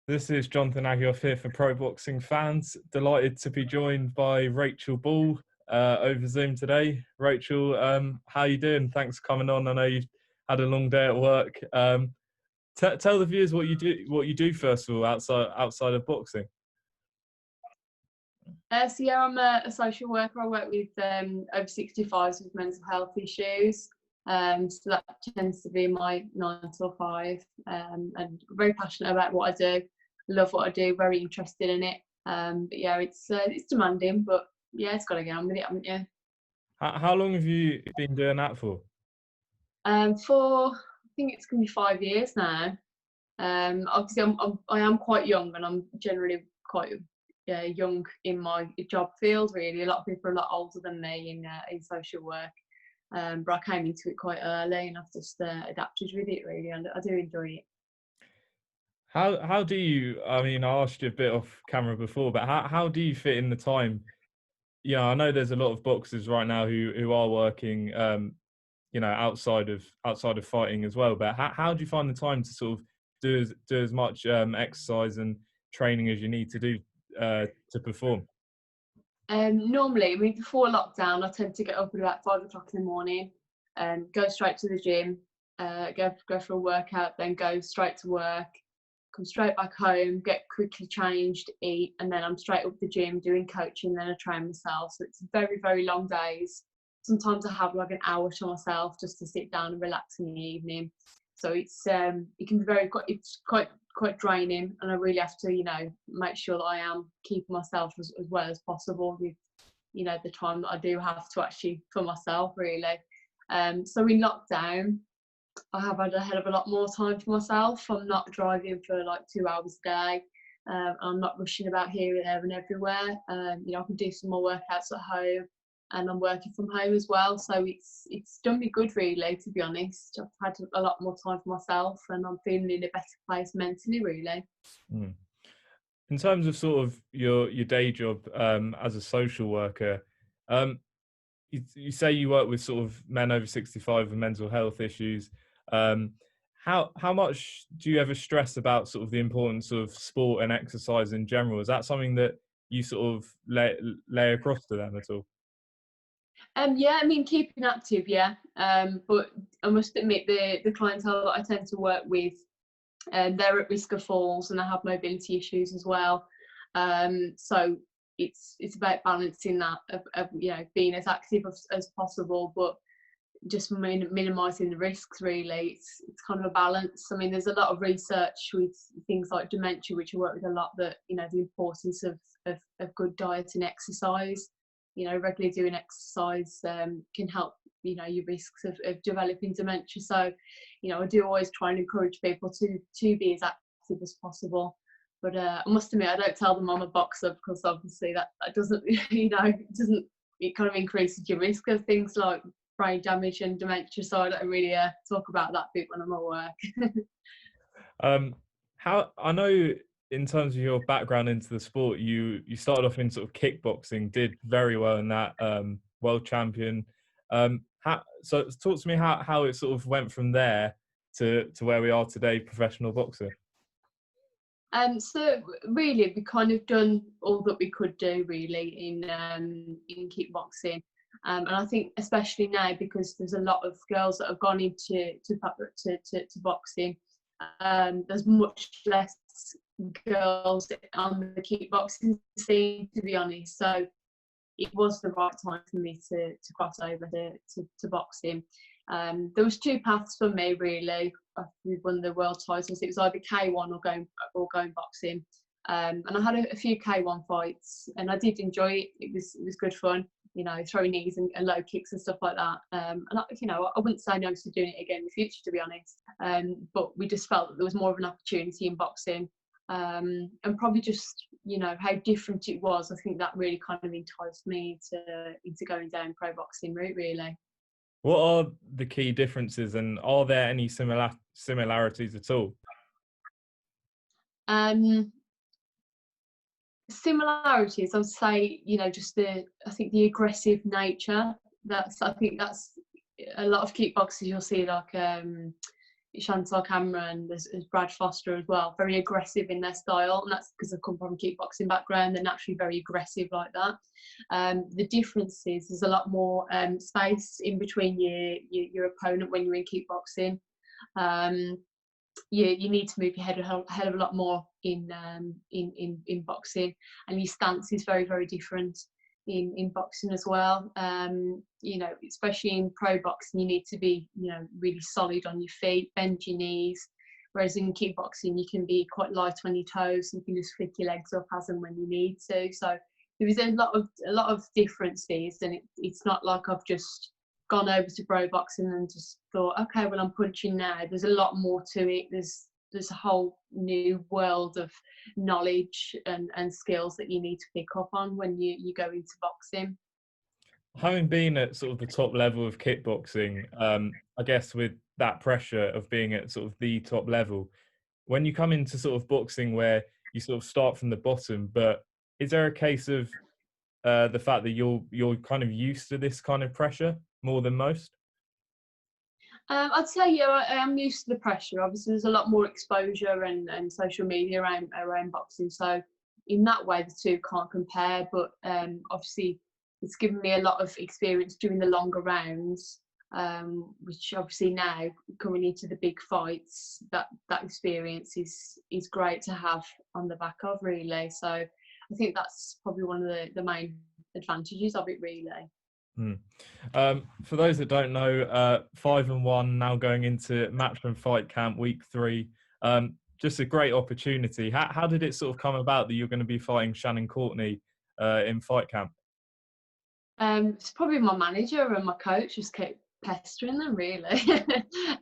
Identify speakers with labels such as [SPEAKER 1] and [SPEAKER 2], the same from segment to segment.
[SPEAKER 1] This is Jonathan Agioff here for Pro Boxing Fans. Delighted to be joined by Rachel Ball over Zoom today. Rachel, how you doing? Thanks for coming on. I know you've had a long day at work. Tell the viewers what you do first of all outside of boxing.
[SPEAKER 2] I'm a social worker. I work with over 65s with mental health issues. So that tends to be my 9 till 5. And very passionate about what I do. Love what I do. Very interested in it. But yeah, it's demanding, but yeah, it's got to get on with it, haven't you?
[SPEAKER 1] How long have you been doing that for?
[SPEAKER 2] For I think it's going to be 5 years now. Obviously, I am quite young, and I'm generally quite young in my job field. Really, a lot of people are a lot older than me in social work. But I came into it quite early, and I've just adapted with it. Really, and I do enjoy it.
[SPEAKER 1] How do you? I mean, I asked you a bit off camera before, but how do you fit in the time? Yeah, I know there's a lot of boxers right now who are working, outside of fighting as well. But how do you find the time to sort of do as much exercise and training as you need to do to perform?
[SPEAKER 2] Normally, I mean, before lockdown, I tend to get up at about 5 o'clock in the morning, go straight to the gym, go for a workout, then go straight to work, come straight back home, get quickly changed, eat, and then I'm straight up the gym doing coaching, then I train myself. So it's very, very long days. Sometimes I have like an hour to myself just to sit down and relax in the evening. So it can be it's quite draining, and I really have to make sure that I am keeping myself as well as possible with the time that I do have to actually for myself really. So in lockdown, I have had a hell of a lot more time for myself. I'm not driving for like 2 hours a day. I'm not rushing about here, there and everywhere. I can do some more workouts at home, and I'm working from home as well. So it's done me good really, to be honest. I've had a lot more time for myself, and I'm feeling in a better place mentally really.
[SPEAKER 1] Mm. In terms of sort of your day job as a social worker, you say you work with sort of men over 65 with mental health issues. How much do you ever stress about sort of the importance of sport and exercise in general? Is that something that you sort of lay across to them at all?
[SPEAKER 2] Yeah, I mean, keeping active, yeah. But I must admit, the clientele that I tend to work with, they're at risk of falls and they have mobility issues as well. So it's about balancing that of being as active as possible, but just minimising the risks really. It's kind of a balance. I mean, there's a lot of research with things like dementia, which I work with a lot, that the importance of good diet and exercise. Regularly doing exercise can help your risks of developing dementia. So I do always try and encourage people to be as active as possible. But I must admit, I don't tell them I'm a boxer, because obviously that doesn't it kind of increases your risk of things like brain damage and dementia. So I don't really talk about that bit when I'm at work.
[SPEAKER 1] How I know, in terms of your background into the sport, you started off in sort of kickboxing, did very well in that, world champion. So talk to me how it sort of went from there to where we are today, professional boxer.
[SPEAKER 2] So really, we kind of done all that we could do really in kickboxing, and I think especially now, because there's a lot of girls that have gone into boxing. There's much less girls on the kickboxing scene, to be honest. So it was the right time for me to cross over to boxing. There was 2 paths for me really. We won the world titles. It was either K1 or going boxing. And I had a few K1 fights, and I did enjoy it. It was good fun, throwing knees and low kicks and stuff like that. And I wouldn't say no to doing it again in the future, to be honest. But we just felt that there was more of an opportunity in boxing. And probably just how different it was. I think that really kind of enticed me into going down pro boxing route really.
[SPEAKER 1] What are the key differences, and are there any similarities at all?
[SPEAKER 2] Similarities, I would say, just I think the aggressive nature. I think that's a lot of kickboxers you'll see, like Chantal Cameron, there's Brad Foster as well, very aggressive in their style, and that's because I've come from a kickboxing background. They're naturally very aggressive like that. The difference is there's a lot more space in between your opponent when you're in kickboxing. You need to move your head a hell of a lot more in boxing, and your stance is very, very different in boxing as well. You know, especially in pro boxing, you need to be, you know, really solid on your feet, bend your knees. Whereas in kickboxing, you can be quite light on your toes. You can just flick your legs up as and when you need to. So there is a lot of differences, and it's not like I've just gone over to pro boxing and just thought, okay, well, I'm punching now. There's a lot more to it. There's a whole new world of knowledge and skills that you need to pick up on when you go into boxing.
[SPEAKER 1] Having been at sort of the top level of kickboxing, I guess with that pressure of being at sort of the top level, when you come into sort of boxing where you sort of start from the bottom, but is there a case of the fact that you're kind of used to this kind of pressure more than most?
[SPEAKER 2] I'd say, yeah, I am used to the pressure. Obviously, there's a lot more exposure and social media around boxing. So in that way, the two can't compare. But obviously, it's given me a lot of experience doing the longer rounds, which obviously now coming into the big fights, that experience is great to have on the back of, really. So I think that's probably one of the main advantages of it, really.
[SPEAKER 1] For those that don't know, 5-1 now going into Matchroom Fight Camp week 3. Just a great opportunity. How did it sort of come about that you're going to be fighting Shannon Courtenay in Fight Camp?
[SPEAKER 2] It's probably my manager and my coach just kept pestering them, really.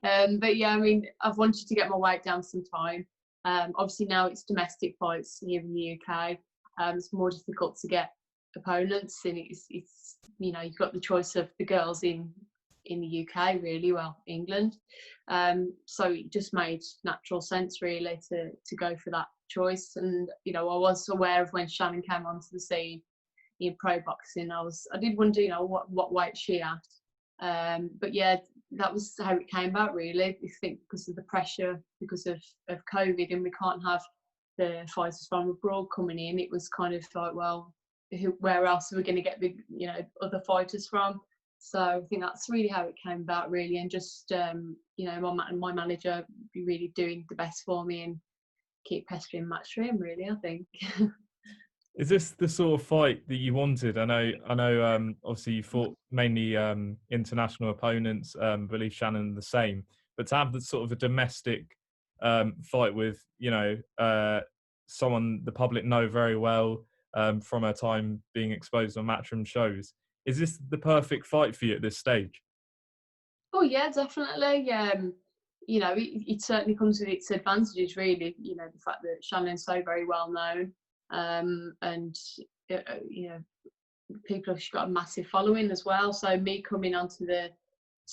[SPEAKER 2] But yeah, I mean, I've wanted to get my weight down some time. Obviously now it's domestic fights here in the UK. It's more difficult to get opponents, and it's you know, you've got the choice of the girls in the UK, really, well, England. So it just made natural sense, really, to go for that choice. And you know, I was aware of when Shannon came onto the scene in pro boxing. I did wonder, you know, what weight she at. But yeah, that was how it came about, really. I think because of the pressure, because of COVID, and we can't have the fighters from abroad coming in. It was kind of like, well, where else are we going to get the, you know, other fighters from? So I think that's really how it came about, really. And just you know, my manager be really doing the best for me and keep pestering Matchroom, really, I think.
[SPEAKER 1] Is this the sort of fight that you wanted? I know. Obviously, you fought mainly international opponents. I believe Shannon the same, but to have the sort of a domestic fight with, you know, someone the public know very well from her time being exposed on Matchroom shows, is this the perfect fight for you at this stage?
[SPEAKER 2] Oh yeah, definitely. You know, it certainly comes with its advantages, really. You know, the fact that Shannon's so very well known, and you know, people have got a massive following as well. So me coming onto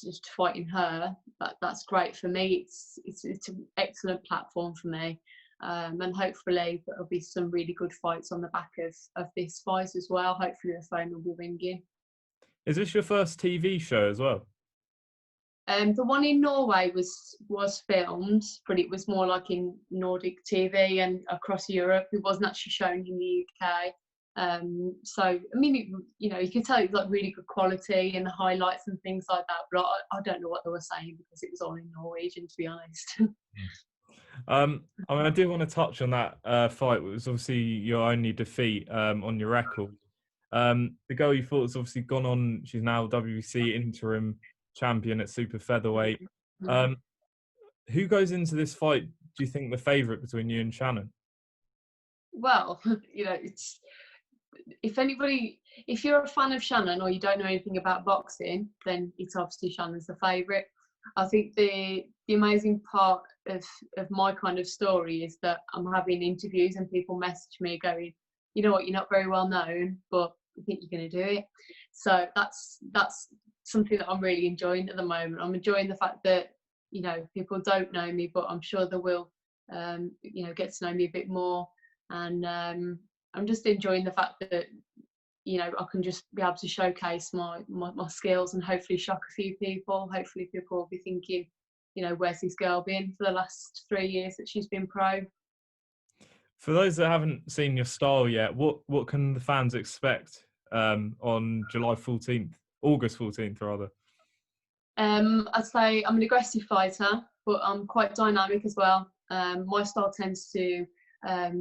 [SPEAKER 2] just fighting her, that's great for me. It's an excellent platform for me, and hopefully there'll be some really good fights on the back of this fight as well. Hopefully the phone will be ringing.
[SPEAKER 1] Is this your first TV show as well?
[SPEAKER 2] The one in Norway was filmed, but it was more like in Nordic TV and across Europe. It wasn't actually shown in the UK. So I mean, you know, you can tell it was like really good quality and the highlights and things like that. But I don't know what they were saying because it was all in Norwegian, to be honest.
[SPEAKER 1] I mean, I do want to touch on that fight. It was obviously your only defeat on your record. The girl you fought has obviously gone on. She's now WBC interim champion at super featherweight. Who goes into this fight, do you think, the favourite between you and Shannon?
[SPEAKER 2] Well, you know, it's if you're a fan of Shannon or you don't know anything about boxing, then it's obviously Shannon's the favourite. I think the amazing part of my kind of story is that I'm having interviews and people message me going, you know what, you're not very well known, but I think you're going to do it. So that's something that I'm really enjoying at the moment. I'm enjoying the fact that, you know, people don't know me, but I'm sure they will, you know, get to know me a bit more. And I'm just enjoying the fact that, you know, I can just be able to showcase my skills and hopefully shock a few people. Hopefully people will be thinking, where's this girl been for the last 3 years that she's been pro?
[SPEAKER 1] For those that haven't seen your style yet, what can the fans expect on July 14th, August 14th rather?
[SPEAKER 2] I'd say I'm an aggressive fighter, but I'm quite dynamic as well. My style tends to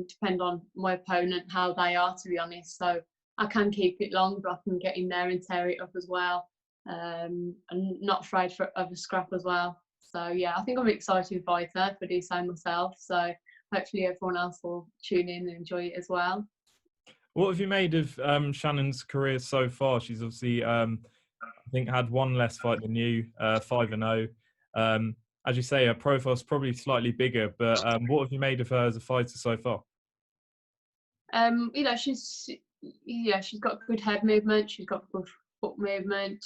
[SPEAKER 2] depend on my opponent, how they are, to be honest. So I can keep it long, but I can get in there and tear it up as well. And not afraid of a scrap as well. So yeah, I think I'm an exciting fighter if I do so myself. So hopefully everyone else will tune in and enjoy it as well.
[SPEAKER 1] What have you made of Shannon's career so far? She's obviously, I think, had one less fight than you, 5-0. As you say, her profile's probably slightly bigger, but what have you made of her as a fighter so far?
[SPEAKER 2] She's got good head movement. She's got good foot movement.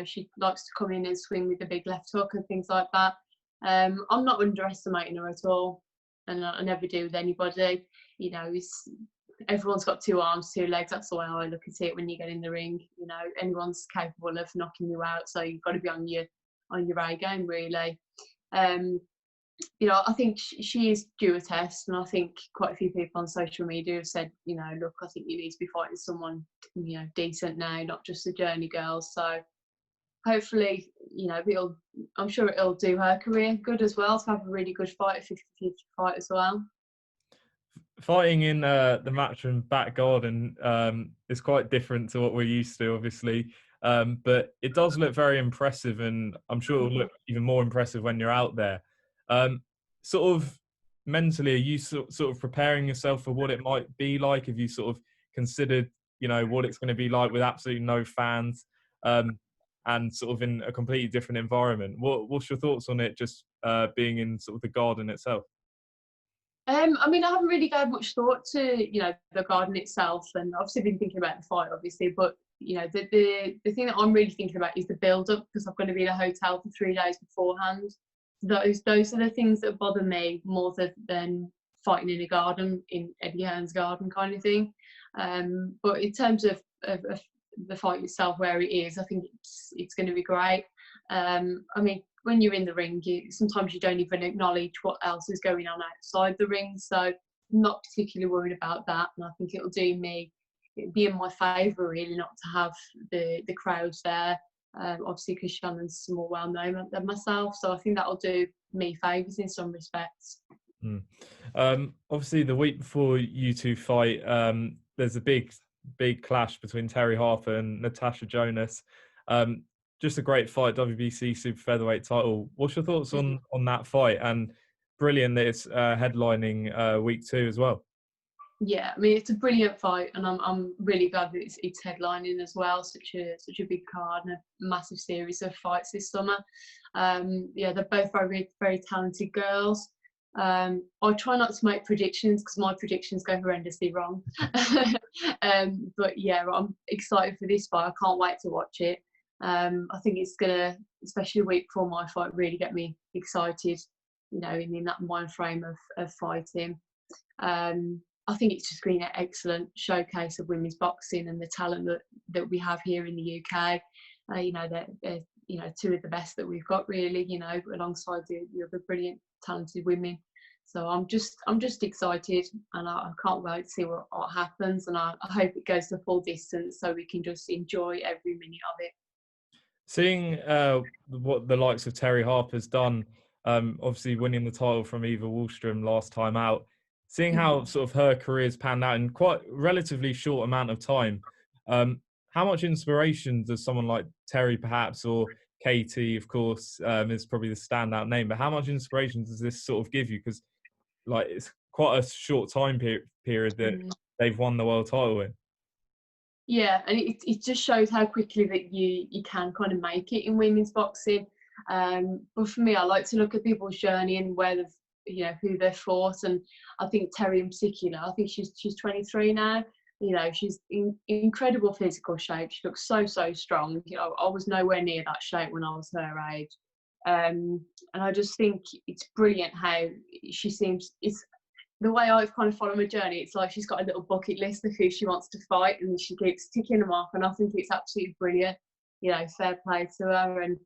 [SPEAKER 2] She likes to come in and swing with the big left hook and things like that. I'm not underestimating her at all, and I never do with anybody. Everyone's got 2 arms, 2 legs. That's the way I look at it when you get in the ring. Anyone's capable of knocking you out, so you've got to be on your A game, really. I think she is due a test, and I think quite a few people on social media have said, look, I think you need to be fighting someone, decent now, not just a journey girl. So hopefully, I'm sure it'll do her career good as well to have a really good fight, a 50-50 fight as well.
[SPEAKER 1] Fighting in the Matchroom back garden is quite different to what we're used to, obviously. But it does look very impressive, and I'm sure it'll look even more impressive when you're out there. Sort of mentally, are you sort of preparing yourself for what it might be like? Have you sort of considered, what it's going to be like with absolutely no fans, and sort of in a completely different environment? What's your thoughts on it, just being in sort of the garden itself?
[SPEAKER 2] I haven't really gave much thought to, the garden itself, and obviously been thinking about the fight, obviously, but the thing that I'm really thinking about is the build up, because I'm going to be in a hotel for 3 days beforehand. Those are the things that bother me more than fighting in a garden, in Eddie Hearn's garden kind of thing. But in terms of the fight itself, where it is, I think it's going to be great. When you're in the ring, sometimes you don't even acknowledge what else is going on outside the ring. So I'm not particularly worried about that. And I think it'll be in my favour, really, not to have the crowds there. Obviously, because Shannon's more well known than myself. So I think that'll do me favours in some respects.
[SPEAKER 1] Obviously, the week before you two fight, there's a big clash between Terri Harper and Natasha Jonas. Just a great fight, WBC super featherweight title. What's your thoughts on that fight? And brilliant that it's headlining week 2 as well.
[SPEAKER 2] Yeah, it's a brilliant fight, and I'm really glad that it's headlining as well. Such a big card and a massive series of fights this summer. They're both very, very talented girls. I try not to make predictions because my predictions go horrendously wrong. But yeah, I'm excited for this fight. I can't wait to watch it. I think it's gonna, especially a week before my fight, really get me excited. In that mind frame of fighting. I think it's just been an excellent showcase of women's boxing and the talent that we have here in the UK. They're 2 of the best that we've got, really. Alongside the other brilliant, talented women. So I'm just excited, and I can't wait to see what happens. And I hope it goes the full distance so we can just enjoy every minute of it.
[SPEAKER 1] Seeing what the likes of Terri Harper's done, obviously winning the title from Eva Wallström last time out, seeing how sort of her career's panned out in quite relatively short amount of time, how much inspiration does someone like Terri perhaps, or Katie, of course, is probably the standout name, but how much inspiration does this sort of give you? Because it's quite a short time period that they've won the world title in.
[SPEAKER 2] Yeah, and it just shows how quickly that you can kind of make it in women's boxing. But for me, I like to look at people's journey and where they've, who they've fought. And I think Terri in particular, I think she's 23 now. She's in incredible physical shape. She looks so strong. I was nowhere near that shape when I was her age. And I just think it's brilliant how she seems. It's the way I've kind of followed my journey. It's like she's got a little bucket list of who she wants to fight, and she keeps ticking them off. And I think it's absolutely brilliant. Fair play to her. And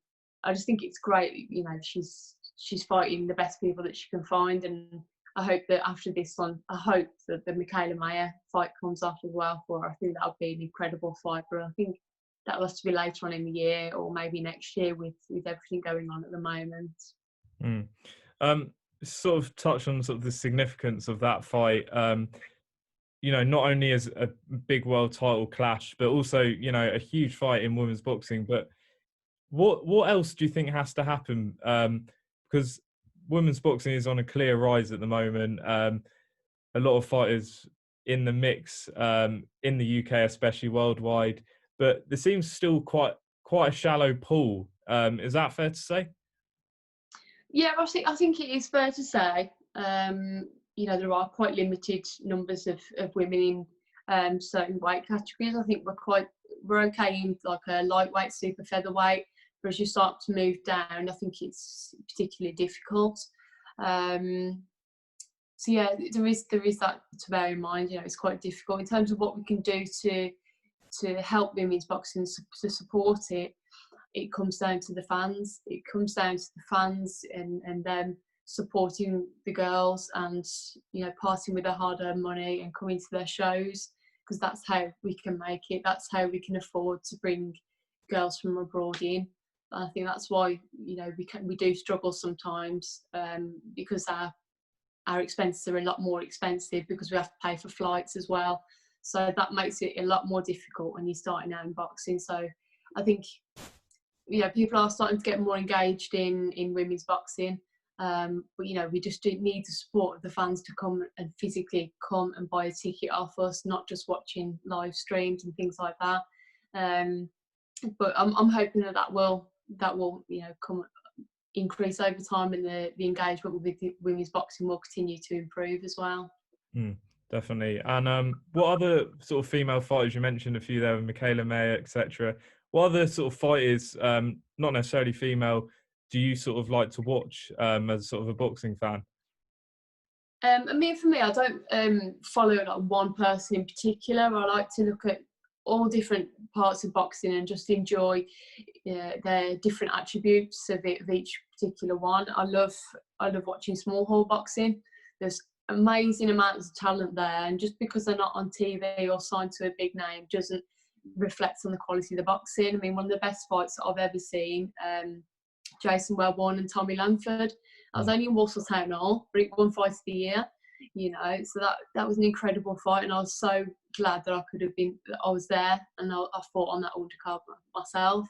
[SPEAKER 2] I just think it's great. She's fighting the best people that she can find, and I hope that after this one, I hope that the Mikaela Mayer fight comes off as well for her. I think that would be an incredible fight for her. I think that will have to be later on in the year or maybe next year with everything going on at the moment.
[SPEAKER 1] Mm. Sort of touch on sort of the significance of that fight. Not only as a big world title clash, but also, a huge fight in women's boxing. But what else do you think has to happen? Because women's boxing is on a clear rise at the moment. A lot of fighters in the mix, in the UK, especially worldwide, but there seems still quite a shallow pool. Is that fair to say?
[SPEAKER 2] Yeah, I think it is fair to say. There are quite limited numbers of women in certain weight categories. I think we're okay in like a lightweight, super featherweight, but as you start to move down, I think it's particularly difficult. So yeah, there is that to bear in mind. It's quite difficult in terms of what we can do to help women's boxing, to support it. It comes down to the fans. It comes down to the fans and them supporting the girls and parting with their hard-earned money and coming to their shows, because that's how we can make it. That's how we can afford to bring girls from abroad in. And I think that's why we do struggle sometimes, because our expenses are a lot more expensive because we have to pay for flights as well. So that makes it a lot more difficult when you're starting out in boxing. So I think people are starting to get more engaged in women's boxing. But we just do need the support of the fans to come and physically come and buy a ticket off us, not just watching live streams and things like that. But I'm hoping that will come increase over time, and the engagement with women's boxing will continue to improve as well.
[SPEAKER 1] Definitely. And what other sort of female fighters, you mentioned a few there, Mikaela Mayer, etc. What other sort of fighters, not necessarily female, do you sort of like to watch as sort of a boxing fan?
[SPEAKER 2] For me, I don't follow like one person in particular. I like to look at all different parts of boxing and just enjoy their different attributes of each particular one. I love watching small hall boxing. There's amazing amounts of talent there, and just because they're not on TV or signed to a big name doesn't reflect on the quality of the boxing. I mean, one of the best fights that I've ever seen, Jason Wellborn and Tommy Langford. I was only in Walsall Town Hall, but it won Fight of the Year. So that was an incredible fight, and I was so glad that I was there, and I fought on that undercard myself.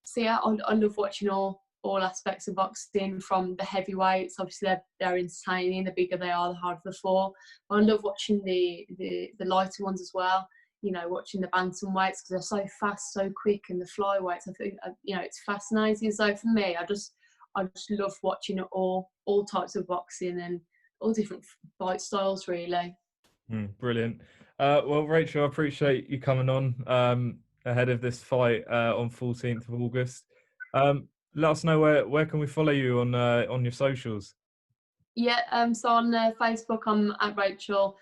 [SPEAKER 2] So yeah, I love watching all aspects of boxing, from the heavyweights. Obviously, they're entertaining. The bigger they are, the harder the fall. But I love watching the lighter ones as well. Watching the bantamweights, because they're so fast, so quick, and the flyweights. I think it's fascinating. So for me, I just love watching all types of boxing and all different fight styles, really.
[SPEAKER 1] Brilliant. Well, Rachel, I appreciate you coming on ahead of this fight on 14th of August. Let us know where can we follow you on your socials.
[SPEAKER 2] Yeah, so on Facebook I'm at Rachel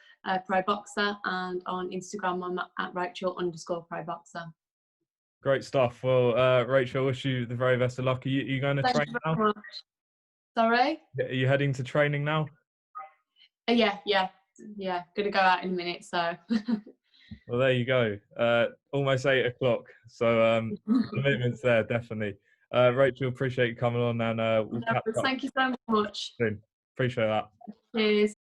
[SPEAKER 2] Pro Boxer, and on Instagram I'm at Rachel_Pro Boxer.
[SPEAKER 1] Great stuff. Well, Rachel, I wish you the very best of luck. Are you going to train now?
[SPEAKER 2] Much. Sorry?
[SPEAKER 1] Are you heading to training now?
[SPEAKER 2] Yeah. Gonna go out in a minute, so.
[SPEAKER 1] Well, there you go. Almost 8 o'clock. So commitments there, definitely. Rachel, appreciate you coming on, and we'll catch up
[SPEAKER 2] Thank you so much.
[SPEAKER 1] soon. Appreciate that.
[SPEAKER 2] Cheers.